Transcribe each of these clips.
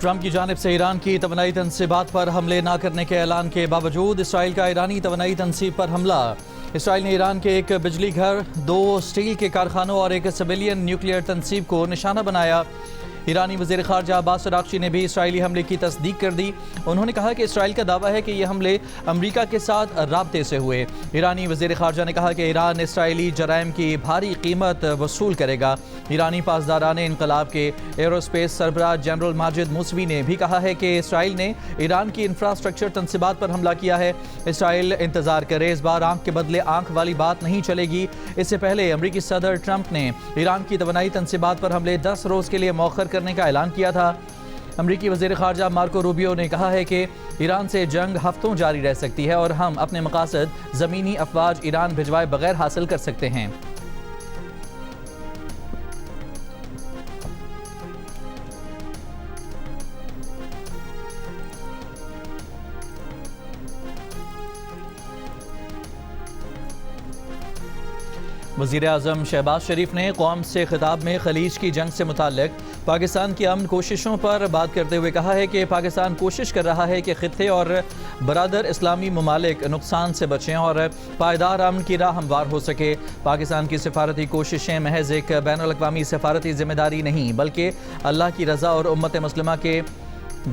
Trump کی جانب سے ایران کی توانائی تنصیبات پر حملے نہ کرنے کے اعلان کے باوجود اسرائیل کا ایرانی توانائی تنصیب پر حملہ۔ اسرائیل نے ایران کے ایک بجلی گھر، 2 اسٹیل کے کارخانوں اور ایک سویلین نیوکلیئر تنصیب کو نشانہ بنایا۔ ایرانی وزیر خارجہ عباس عراقچی نے بھی اسرائیلی حملے کی تصدیق کر دی۔ انہوں نے کہا کہ اسرائیل کا دعویٰ ہے کہ یہ حملے امریکہ کے ساتھ رابطے سے ہوئے۔ ایرانی وزیر خارجہ نے کہا کہ ایران اسرائیلی جرائم کی بھاری قیمت وصول کرے گا۔ ایرانی پاسداران انقلاب کے ایروسپیس سربراہ جنرل ماجد موسوی نے بھی کہا ہے کہ اسرائیل نے ایران کی انفراسٹرکچر تنصیبات پر حملہ کیا ہے۔ اسرائیل انتظار کرے، اس بار آنکھ کے بدلے آنکھ والی بات نہیں چلے گی۔ اس سے پہلے امریکی صدر ٹرمپ نے ایران کی توانائی تنصیبات پر حملے 10 روز کے لیے مؤخر کرنے کا اعلان کیا تھا۔ امریکی وزیر خارجہ مارکو روبیو نے کہا ہے کہ ایران سے جنگ ہفتوں جاری رہ سکتی ہے اور ہم اپنے مقاصد زمینی افواج ایران بھجوائے بغیر حاصل کر سکتے ہیں۔ وزیر اعظم شہباز شریف نے قوم سے خطاب میں خلیج کی جنگ سے متعلق پاکستان کی امن کوششوں پر بات کرتے ہوئے کہا ہے کہ پاکستان کوشش کر رہا ہے کہ خطے اور برادر اسلامی ممالک نقصان سے بچیں اور پائیدار امن کی راہ ہموار ہو سکے۔ پاکستان کی سفارتی کوششیں محض ایک بین الاقوامی سفارتی ذمہ داری نہیں بلکہ اللہ کی رضا اور امت مسلمہ کے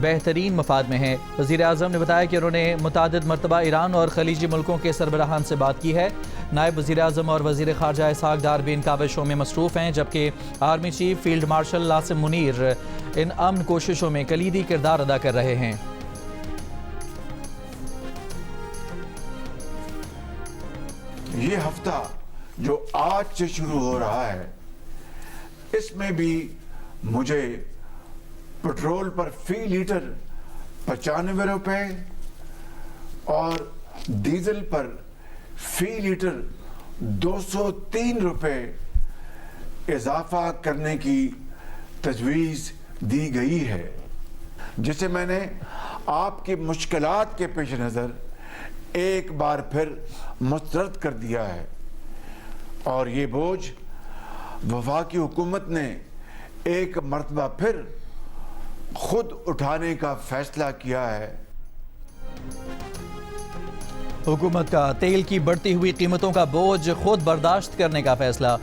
بہترین مفاد میں ہے۔ وزیر اعظم نے بتایا کہ انہوں نے متعدد مرتبہ ایران اور خلیجی ملکوں کے سربراہان سے بات کی ہے۔ نائب وزیر اعظم اور وزیر خارجہ اسحاق ڈار بھی ان کاوشوں میں مصروف ہیں، جبکہ آرمی چیف فیلڈ مارشل لاسم منیر ان امن کوششوں میں کلیدی کردار ادا کر رہے ہیں۔ یہ ہفتہ جو آج سے شروع ہو رہا ہے، اس میں بھی مجھے پٹرول پر فی لیٹر 95 روپے اور ڈیزل پر فی لیٹر 203 روپے اضافہ کرنے کی تجویز دی گئی ہے، جسے میں نے آپ کی مشکلات کے پیش نظر ایک بار پھر مسترد کر دیا ہے، اور یہ بوجھ وفاقی حکومت نے ایک مرتبہ پھر خود اٹھانے کا فیصلہ کیا ہے۔ حکومت کا تیل کی بڑھتی ہوئی قیمتوں کا بوجھ خود برداشت کرنے کا فیصلہ۔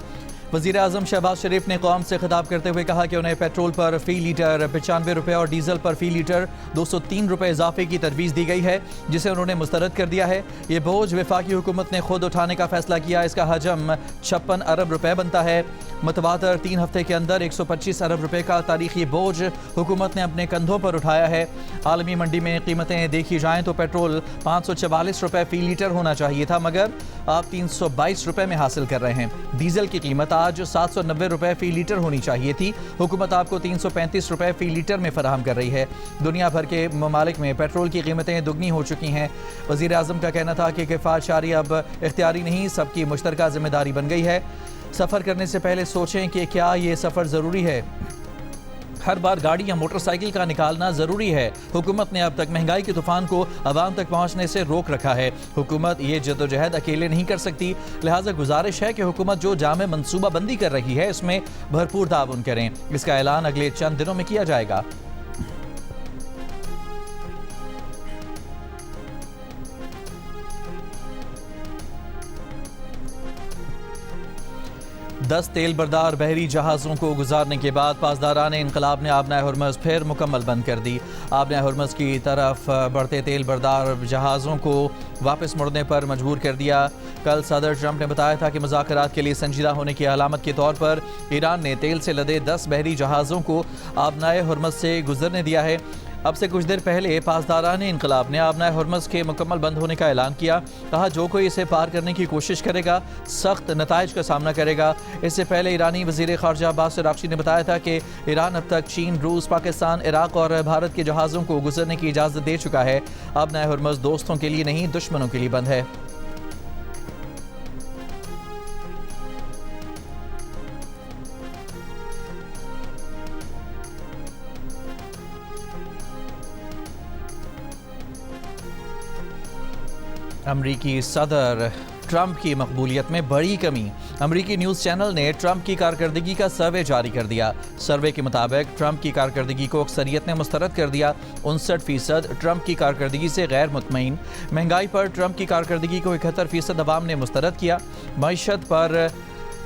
وزیر اعظم شہباز شریف نے قوم سے خطاب کرتے ہوئے کہا کہ انہیں پیٹرول پر فی لیٹر 95 روپے اور ڈیزل پر فی لیٹر 203 روپے اضافے کی تجویز دی گئی ہے، جسے انہوں نے مسترد کر دیا ہے۔ یہ بوجھ وفاقی حکومت نے خود اٹھانے کا فیصلہ کیا۔ اس کا حجم 56 ارب روپے بنتا ہے۔ متواتر 3 ہفتے کے اندر 125 ارب روپے کا تاریخی بوجھ حکومت نے اپنے کندھوں پر اٹھایا ہے۔ عالمی منڈی میں قیمتیں دیکھی جائیں تو پیٹرول 544 روپے فی لیٹر ہونا چاہیے تھا، مگر آپ 322 روپے میں حاصل کر رہے ہیں۔ ڈیزل کی قیمت آج 790 روپے فی لیٹر ہونی چاہیے تھی، حکومت آپ کو 335 روپے فی لیٹر میں فراہم کر رہی ہے۔ دنیا بھر کے ممالک میں پیٹرول کی قیمتیں دگنی ہو چکی ہیں۔ وزیر اعظم کا کہنا تھا کہ کفایت شعاری اب اختیاری نہیں، سب کی مشترکہ ذمہ داری بن گئی ہے۔ سفر کرنے سے پہلے سوچیں کہ کیا یہ سفر ضروری ہے۔ ہر بار گاڑی یا موٹر سائیکل کا نکالنا ضروری ہے۔ حکومت نے اب تک مہنگائی کے طوفان کو عوام تک پہنچنے سے روک رکھا ہے۔ حکومت یہ جدوجہد اکیلے نہیں کر سکتی، لہٰذا گزارش ہے کہ حکومت جو جامع منصوبہ بندی کر رہی ہے اس میں بھرپور تعاون کریں۔ اس کا اعلان اگلے چند دنوں میں کیا جائے گا۔ دس تیل بردار بحری جہازوں کو گزارنے کے بعد پاسداران انقلاب نے آبنائے ہرمز پھر مکمل بند کر دی۔ آبنائے ہرمز کی طرف بڑھتے تیل بردار جہازوں کو واپس مڑنے پر مجبور کر دیا۔ کل صدر ٹرمپ نے بتایا تھا کہ مذاکرات کے لیے سنجیدہ ہونے کی علامت کے طور پر ایران نے تیل سے لدے 10 بحری جہازوں کو آبنائے ہرمز سے گزرنے دیا ہے۔ اب سے کچھ دیر پہلے پاسداران انقلاب نے آبنائے ہرمز کے مکمل بند ہونے کا اعلان کیا۔ کہا جو کوئی اسے پار کرنے کی کوشش کرے گا سخت نتائج کا سامنا کرے گا۔ اس سے پہلے ایرانی وزیر خارجہ عباس عراقچی نے بتایا تھا کہ ایران اب تک چین، روس، پاکستان، عراق اور بھارت کے جہازوں کو گزرنے کی اجازت دے چکا ہے۔ آبنائے ہرمز دوستوں کے لیے نہیں، دشمنوں کے لیے بند ہے۔ امریکی صدر ٹرمپ کی مقبولیت میں بڑی کمی۔ امریکی نیوز چینل نے ٹرمپ کی کارکردگی کا سروے جاری کر دیا۔ سروے کے مطابق ٹرمپ کی کارکردگی کو اکثریت نے مسترد کر دیا۔ 59% ٹرمپ کی کارکردگی سے غیر مطمئن۔ مہنگائی پر ٹرمپ کی کارکردگی کو 71% عوام نے مسترد کیا۔ معیشت پر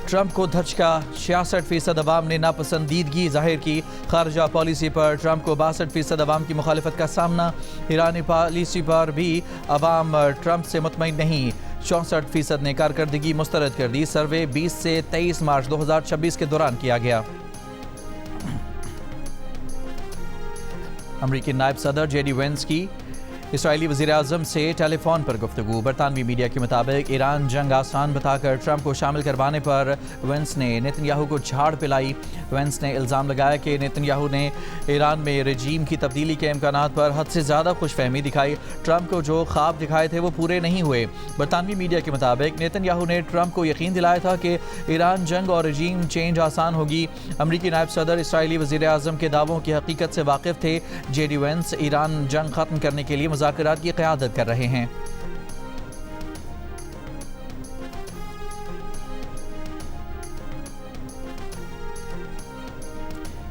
ٹرمپ کو دھچکا، 66% عوام نے ناپسندیدگی ظاہر کی۔ خارجہ پالیسی پر ٹرمپ کو 62% عوام کی مخالفت کا سامنا۔ ایرانی پالیسی پر بھی عوام ٹرمپ سے مطمئن نہیں، 64% نے کارکردگی مسترد کر دی۔ سروے 20 سے 23 مارچ 2026 کے دوران کیا گیا۔ امریکی نائب صدر جے ڈی وینس کی اسرائیلی وزیراعظم سے ٹیلی فون پر گفتگو۔ برطانوی میڈیا کے مطابق ایران جنگ آسان بتا کر ٹرمپ کو شامل کروانے پر وینس نے نیتن یاہو کو جھاڑ پلائی۔ وینس نے الزام لگایا کہ نیتن یاہو نے ایران میں رجیم کی تبدیلی کے امکانات پر حد سے زیادہ خوش فہمی دکھائی۔ ٹرمپ کو جو خواب دکھائے تھے وہ پورے نہیں ہوئے۔ برطانوی میڈیا کے مطابق نیتن یاہو نے ٹرمپ کو یقین دلایا تھا کہ ایران جنگ اور رجیم چینج آسان ہوگی۔ امریکی نائب صدر اسرائیلی وزیراعظم کے دعووں کی حقیقت سے واقف تھے۔ جے ڈی وینس ایران جنگ ختم کرنے کے لیے مذاکرات کی قیادت کر رہے ہیں۔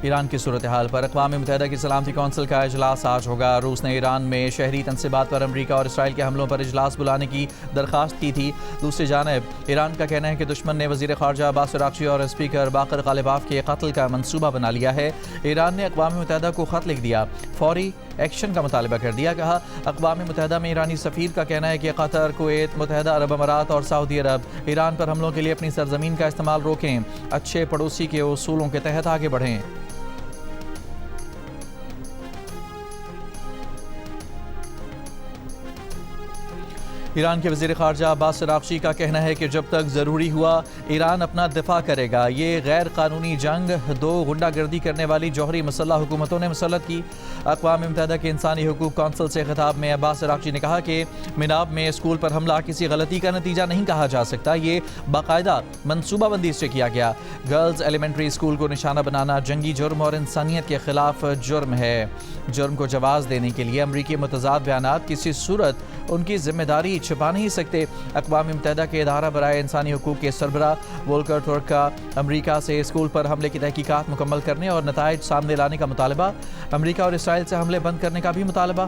ایران کی صورتحال پر اقوام متحدہ کی سلامتی کونسل کا اجلاس آج ہوگا۔ روس نے ایران میں شہری تنصیبات پر امریکہ اور اسرائیل کے حملوں پر اجلاس بلانے کی درخواست کی تھی۔ دوسری جانب ایران کا کہنا ہے کہ دشمن نے وزیر خارجہ عباس عراقچی اور اسپیکر باقر غالباف کے قتل کا منصوبہ بنا لیا ہے۔ ایران نے اقوام متحدہ کو خط لکھ دیا، فوری ایکشن کا مطالبہ کر دیا۔ کہا اقوام متحدہ میں ایرانی سفیر کا کہنا ہے کہ قطر، کویت، متحدہ عرب امارات اور سعودی عرب ایران پر حملوں کے لیے اپنی سرزمین کا استعمال روکیں، اچھے پڑوسی کے اصولوں کے تحت آگے بڑھیں۔ ایران کے وزیر خارجہ عباس عراقچی کا کہنا ہے کہ جب تک ضروری ہوا ایران اپنا دفاع کرے گا۔ یہ غیر قانونی جنگ دو غنڈہ گردی کرنے والی جوہری مسلح حکومتوں نے مسلط کی۔ اقوام متحدہ کے انسانی حقوق کونسل سے خطاب میں عباس عراقچی نے کہا کہ مناب میں اسکول پر حملہ کسی غلطی کا نتیجہ نہیں کہا جا سکتا، یہ باقاعدہ منصوبہ بندی سے کیا گیا۔ گرلز ایلیمنٹری اسکول کو نشانہ بنانا جنگی جرم اور انسانیت کے خلاف جرم ہے۔ جرم کو جواز دینے کے لیے امریکی متضاد بیانات کسی صورت ان کی ذمہ داری چھپا نہیں سکتے۔ اقوام متحدہ کے ادارہ برائے انسانی حقوق کے سربراہ وولکر ٹرک کا امریکہ سے اسکول پر حملے کی تحقیقات مکمل کرنے اور نتائج سامنے لانے کا مطالبہ۔ امریکہ اور اسرائیل سے حملے بند کرنے کا بھی مطالبہ۔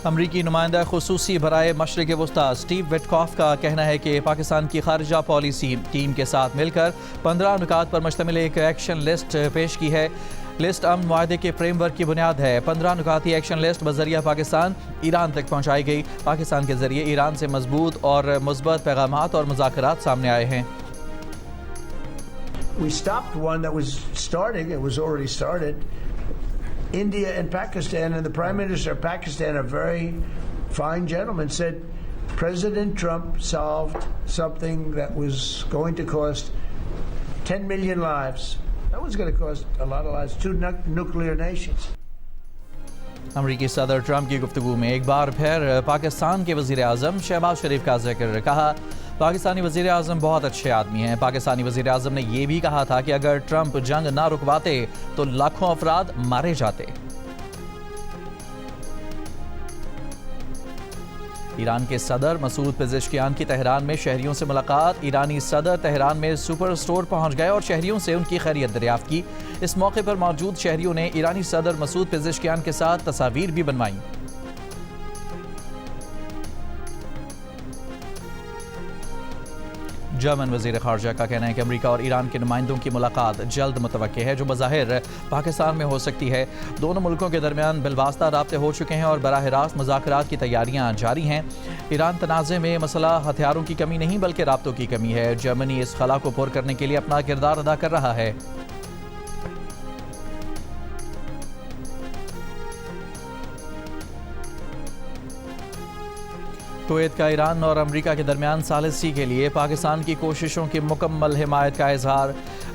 امریکی نمائندہ خصوصی برائے مشرق وسطیٰ اسٹیو وٹکاف کا کہنا ہے کہ پاکستان کی خارجہ پالیسی ٹیم کے ساتھ مل کر 15 نکات پر مشتمل ایک ایکشن لسٹ پیش کی ہے۔ لسٹ امن معاہدے کے فریم ورک کی بنیاد ہے۔ 15 نکاتی ایکشن لسٹ بذریعہ پاکستان ایران تک پہنچائی گئی۔ پاکستان کے ذریعے ایران سے مضبوط اور مثبت پیغامات اور مذاکرات سامنے آئے ہیں۔ We stopped one that was starting, it was already started. India and Pakistan, and the Prime Minister of Pakistan, a very fine gentleman, said President Trump solved something that was going to cost 10 million lives. That was going to cost a lot of lives, two nuclear nations. امریکی صدر Trump کی گفتگو میں ایک بار پھر پاکستان کے وزیر اعظم شہباز شریف کا ذکر۔ کہا پاکستانی وزیر اعظم بہت اچھے آدمی ہیں۔ پاکستانی وزیر اعظم نے یہ بھی کہا تھا کہ اگر ٹرمپ جنگ نہ رکواتے تو لاکھوں افراد مارے جاتے۔ ایران کے صدر مسعود پزشکیان کی تہران میں شہریوں سے ملاقات۔ ایرانی صدر تہران میں سپر اسٹور پہنچ گئے اور شہریوں سے ان کی خیریت دریافت کی۔ اس موقع پر موجود شہریوں نے ایرانی صدر مسعود پزشکیان کے ساتھ تصاویر بھی بنوائیں۔ جرمن وزیر خارجہ کا کہنا ہے کہ امریکہ اور ایران کے نمائندوں کی ملاقات جلد متوقع ہے، جو بظاہر پاکستان میں ہو سکتی ہے۔ دونوں ملکوں کے درمیان بالواسطہ رابطے ہو چکے ہیں اور براہ راست مذاکرات کی تیاریاں جاری ہیں۔ ایران تنازع میں مسئلہ ہتھیاروں کی کمی نہیں بلکہ رابطوں کی کمی ہے۔ جرمنی اس خلا کو پر کرنے کے لیے اپنا کردار ادا کر رہا ہے۔ کویت کا ایران اور امریکہ کے درمیان ثالثی کے لیے پاکستان کی کوششوں کی مکمل حمایت کا اظہار۔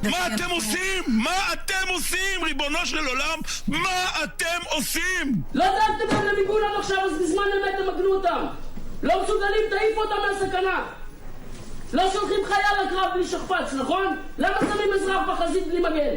מה אתם עושים? מה אתם עושים? ריבונו של עולם, מה אתם עושים? לא דאגתם גם למיגון עד עכשיו, אז בזמן אמת תמגנו אותם. לא מסוגלים, תעיפו אותם מהסכנה. לא שולחים חייל לקרב בלי שכפ"ץ, נכון? למה שמים אזרח בחזית בלי מגן?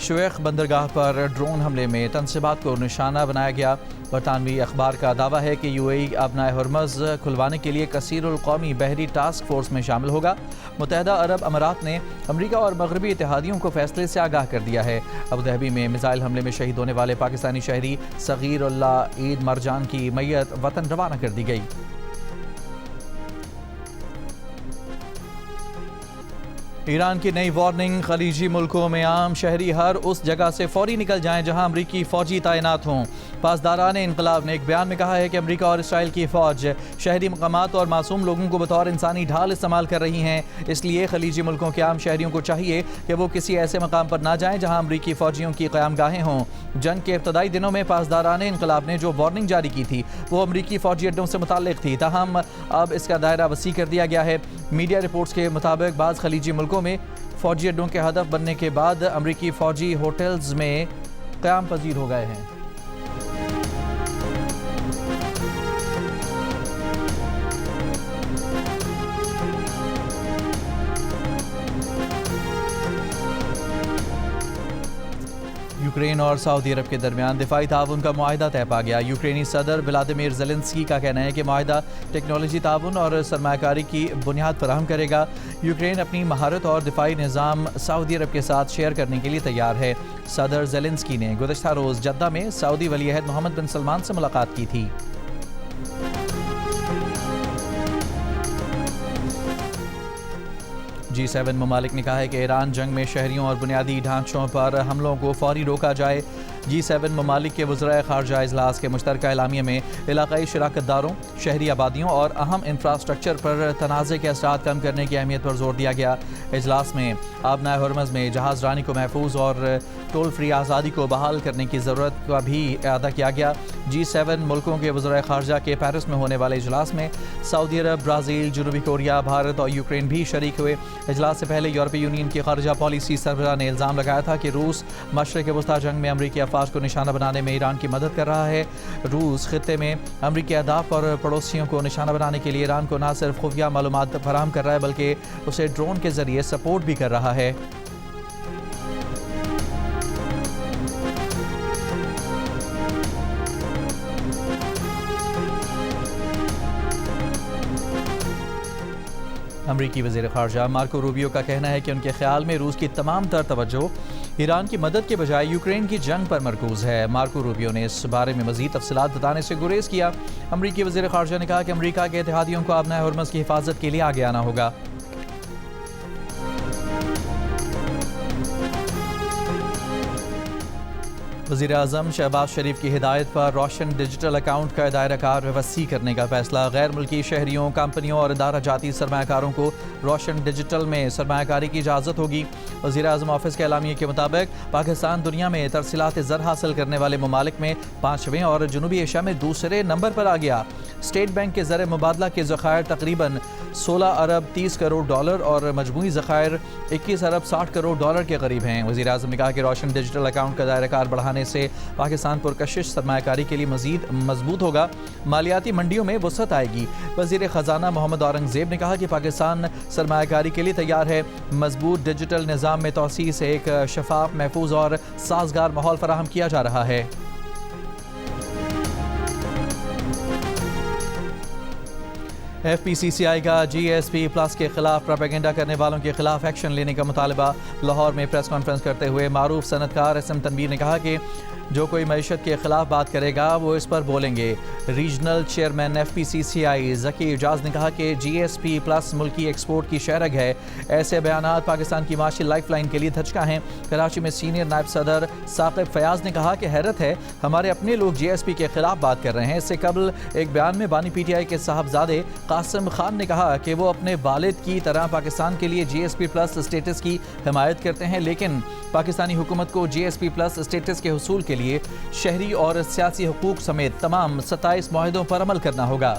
شویخ بندرگاہ پر ڈرون حملے میں تنصیبات کو نشانہ بنایا گیا۔ برطانوی اخبار کا دعویٰ ہے کہ یو اے ای ابنائے ہرمز کھلوانے کے لیے کثیر القومی بحری ٹاسک فورس میں شامل ہوگا۔ متحدہ عرب امارات نے امریکہ اور مغربی اتحادیوں کو فیصلے سے آگاہ کر دیا ہے۔ ابوظہبی میں میزائل حملے میں شہید ہونے والے پاکستانی شہری صغیر اللہ عید مرجان کی میت وطن روانہ کر دی گئی۔ ایران کی نئی وارننگ، خلیجی ملکوں میں عام شہری ہر اس جگہ سے فوری نکل جائیں جہاں امریکی فوجی تعینات ہوں۔ پاسداران انقلاب نے ایک بیان میں کہا ہے کہ امریکہ اور اسرائیل کی فوج شہری مقامات اور معصوم لوگوں کو بطور انسانی ڈھال استعمال کر رہی ہیں، اس لیے خلیجی ملکوں کے عام شہریوں کو چاہیے کہ وہ کسی ایسے مقام پر نہ جائیں جہاں امریکی فوجیوں کی قیام گاہیں ہوں۔ جنگ کے ابتدائی دنوں میں پاسداران انقلاب نے جو وارننگ جاری کی تھی وہ امریکی فوجی اڈوں سے متعلق تھی، تاہم اب اس کا دائرہ وسیع کر دیا گیا ہے۔ میڈیا رپورٹس کے مطابق بعض خلیجی ملکوں میں فوجی اڈوں کے ہدف بننے کے بعد امریکی فوجی ہوٹلز میں قیام پذیر ہو گئے ہیں۔ یوکرین اور سعودی عرب کے درمیان دفاعی تعاون کا معاہدہ طے پا گیا۔ یوکرینی صدر ولادیمیر زیلنسکی کا کہنا ہے کہ معاہدہ ٹیکنالوجی تعاون اور سرمایہ کاری کی بنیاد فراہم کرے گا۔ یوکرین اپنی مہارت اور دفاعی نظام سعودی عرب کے ساتھ شیئر کرنے کے لیے تیار ہے۔ صدر زیلنسکی نے گزشتہ روز جدہ میں سعودی ولی عہد محمد بن سلمان سے ملاقات کی تھی۔ G7 ممالک نے کہا ہے کہ ایران جنگ میں شہریوں اور بنیادی ڈھانچوں پر حملوں کو فوری روکا جائے۔ G7 ممالک کے وزرائے خارجہ اجلاس کے مشترکہ اعلامیہ میں علاقائی شراکت داروں، شہری آبادیوں اور اہم انفراسٹرکچر پر تنازع کے اثرات کم کرنے کی اہمیت پر زور دیا گیا۔ اجلاس میں آبنائے ہرمز میں جہاز رانی کو محفوظ اور ٹول فری آزادی کو بحال کرنے کی ضرورت کا بھی اعادہ کیا گیا۔ G7 ملکوں کے وزرائے خارجہ کے پیرس میں ہونے والے اجلاس میں سعودی عرب، برازیل، جنوبی کوریا، بھارت اور یوکرین بھی شریک ہوئے۔ اجلاس سے پہلے یورپی یونین کی خارجہ پالیسی سربراہ نے الزام لگایا تھا کہ روس مشرق وسطیٰ جنگ میں امریکی افواج کو نشانہ بنانے میں ایران کی مدد کر رہا ہے۔ روس خطے میں امریکی اہداف اور پڑوسیوں کو نشانہ بنانے کے لیے ایران کو نہ صرف خفیہ معلومات فراہم کر رہا ہے بلکہ اسے ڈرون کے ذریعے سپورٹ بھی کر رہا ہے۔ امریکی وزیر خارجہ مارکو روبیو کا کہنا ہے کہ ان کے خیال میں روس کی تمام تر توجہ ایران کی مدد کے بجائے یوکرین کی جنگ پر مرکوز ہے۔ مارکو روبیو نے اس بارے میں مزید تفصیلات بتانے سے گریز کیا۔ امریکی وزیر خارجہ نے کہا کہ امریکہ کے اتحادیوں کو آبنائے ہرمز کی حفاظت کے لیے آگے آنا ہوگا۔ وزیر اعظم شہباز شریف کی ہدایت پر روشن ڈیجیٹل اکاؤنٹ کا دائرہ کار وسیع کرنے کا فیصلہ۔ غیر ملکی شہریوں، کمپنیوں اور ادارہ جاتی سرمایہ کاروں کو روشن ڈیجیٹل میں سرمایہ کاری کی اجازت ہوگی۔ وزیر اعظم آفس کے اعلامیے کے مطابق پاکستان دنیا میں ترسیلات زر حاصل کرنے والے ممالک میں 5ویں اور جنوبی ایشیا میں دوسرے نمبر پر آ گیا۔ اسٹیٹ بینک کے زر مبادلہ کے ذخائر تقریباً 16 ارب 30 کروڑ ڈالر اور مجموعی ذخائر 21 ارب 60 کروڑ ڈالر کے قریب ہیں۔ وزیر اعظم نے کہا کہ روشن ڈیجیٹل اکاؤنٹ کا دائرہ کار بڑھانے سے پاکستان پرکشش سرمایہ کاری کے لیے مزید مضبوط ہوگا، مالیاتی منڈیوں میں وسعت آئے گی۔ وزیر خزانہ محمد اورنگزیب نے کہا کہ پاکستان سرمایہ کاری کے لیے تیار ہے۔ مضبوط ڈیجیٹل نظام میں توسیع سے ایک شفاف، محفوظ اور سازگار ماحول فراہم کیا جا رہا ہے۔ ایف پی سی سی آئی کا جی ایس پی پلس کے خلاف پروپیگنڈا کرنے والوں کے خلاف ایکشن لینے کا مطالبہ۔ لاہور میں پریس کانفرنس کرتے ہوئے معروف صنعت کار ایس ایم تنویر نے کہا کہ جو کوئی معیشت کے خلاف بات کرے گا وہ اس پر بولیں گے۔ ریجنل چیئرمین ایف پی سی سی آئی ذکی اعجاز نے کہا کہ جی ایس پی پلس ملکی ایکسپورٹ کی شہرگ ہے۔ ایسے بیانات پاکستان کی معاشی لائف لائن کے لیے دھچکا ہیں۔ کراچی میں سینئر نائب صدر ثاقب فیاض نے کہا کہ حیرت ہے ہمارے اپنے لوگ جی ایس پی کے خلاف بات کر رہے ہیں۔ اس سے قبل ایک بیان میں بانی پی ٹی آئی کے صاحبزادے قاسم خان نے کہا کہ وہ اپنے والد کی طرح پاکستان کے لیے جی ایس پی پلس اسٹیٹس کی حمایت کرتے ہیں، لیکن پاکستانی حکومت کو جی ایس پی پلس اسٹیٹس کے حصول کے لیے شہری اور سیاسی حقوق سمیت تمام 27 معاہدوں پر عمل کرنا ہوگا۔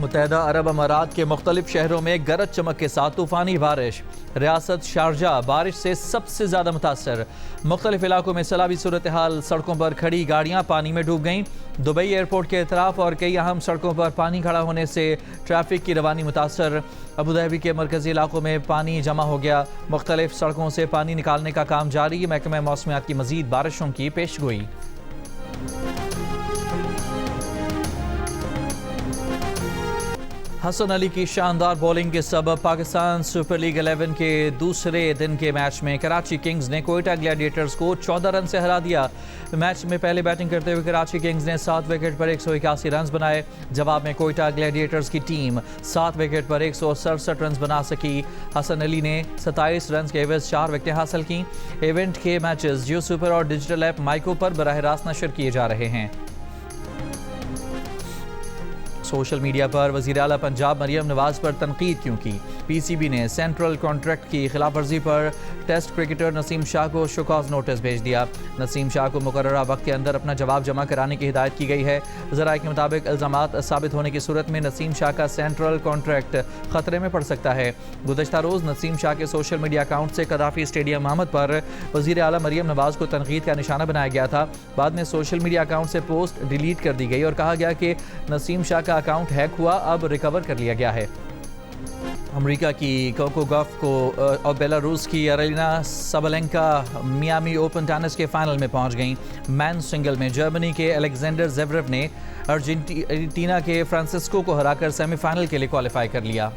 متحدہ عرب امارات کے مختلف شہروں میں گرج چمک کے ساتھ طوفانی بارش. ریاست شارجہ بارش سے سب سے زیادہ متاثر. مختلف علاقوں میں سیلابی صورتحال, سڑکوں پر کھڑی گاڑیاں پانی میں ڈوب گئیں. دبئی ایئرپورٹ کے اطراف اور کئی اہم سڑکوں پر پانی کھڑا ہونے سے ٹریفک کی روانی متاثر. ابوظہبی کے مرکزی علاقوں میں پانی جمع ہو گیا. مختلف سڑکوں سے پانی نکالنے کا کام جاری. محکمہ موسمیات کی مزید بارشوں کی پیش گوئی. حسن علی کی شاندار بولنگ کے سبب پاکستان سپر لیگ 11 کے دوسرے دن کے میچ میں کراچی کنگز نے کوئٹہ گلیڈیٹرز کو 14 رن سے ہرا دیا. میچ میں پہلے بیٹنگ کرتے ہوئے کراچی کنگز نے 7 وکٹ پر 181 رنز بنائے. جواب میں کوئٹہ گلیڈیٹرز کی ٹیم 7 وکٹ پر 167 رنز بنا سکی. حسن علی نے 27 رنز کے عوض 4 وکٹیں حاصل کیں. ایونٹ کے میچز جیو سپر اور ڈیجیٹل ایپ مائیکو پر براہ راست نشر کیے جا رہے ہیں. سوشل میڈیا پر وزیر اعلیٰ پنجاب مریم نواز پر تنقید کیوں کی؟ پی سی بی نے سینٹرل کانٹریکٹ کی خلاف ورزی پر ٹیسٹ کرکٹر نسیم شاہ کو شو کاز نوٹس بھیج دیا. نسیم شاہ کو مقررہ وقت کے اندر اپنا جواب جمع کرانے کی ہدایت کی گئی ہے. ذرائع کے مطابق الزامات ثابت ہونے کی صورت میں نسیم شاہ کا سینٹرل کانٹریکٹ خطرے میں پڑ سکتا ہے. گزشتہ روز نسیم شاہ کے سوشل میڈیا اکاؤنٹ سے قذافی اسٹیڈیم احمد پر وزیر اعلیٰ مریم نواز کو تنقید کا نشانہ بنایا گیا تھا. بعد میں سوشل میڈیا اکاؤنٹ سے پوسٹ ڈیلیٹ کر دی گئی اور کہا گیا کہ نسیم شاہ کا اکاؤنٹ ہیک ہوا, اب ریکور کر لیا گیا ہے. امریکہ کی کوکو گف کو اور بیلاروس کی ارینا سابالینکا میامی اوپن ٹینس کے فائنل میں پہنچ گئیں. مین سنگل میں جرمنی کے الیگزینڈر زیوریو نے ارجنٹینا کے فرانسسکو کو ہرا کر سیمی فائنل کے لیے کوالیفائی کر لیا.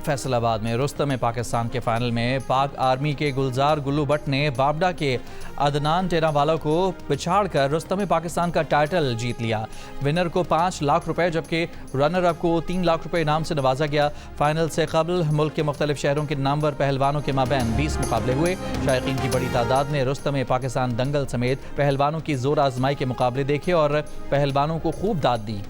فیصل آباد میں رستم پاکستان کے فائنل میں پاک آرمی کے گلزار گلو بٹ نے بابڈا کے عدنان ٹیراوالا کو پچھاڑ کر رستم پاکستان کا ٹائٹل جیت لیا. ونر کو 5 لاکھ روپے جبکہ رنر اپ کو 3 لاکھ روپے انعام سے نوازا گیا. فائنل سے قبل ملک کے مختلف شہروں کے نامور پہلوانوں کے مابین 20 مقابلے ہوئے. شائقین کی بڑی تعداد نے رستم پاکستان دنگل سمیت پہلوانوں کی زور آزمائی کے مقابلے دیکھے اور پہلوانوں کو خوب داد دی.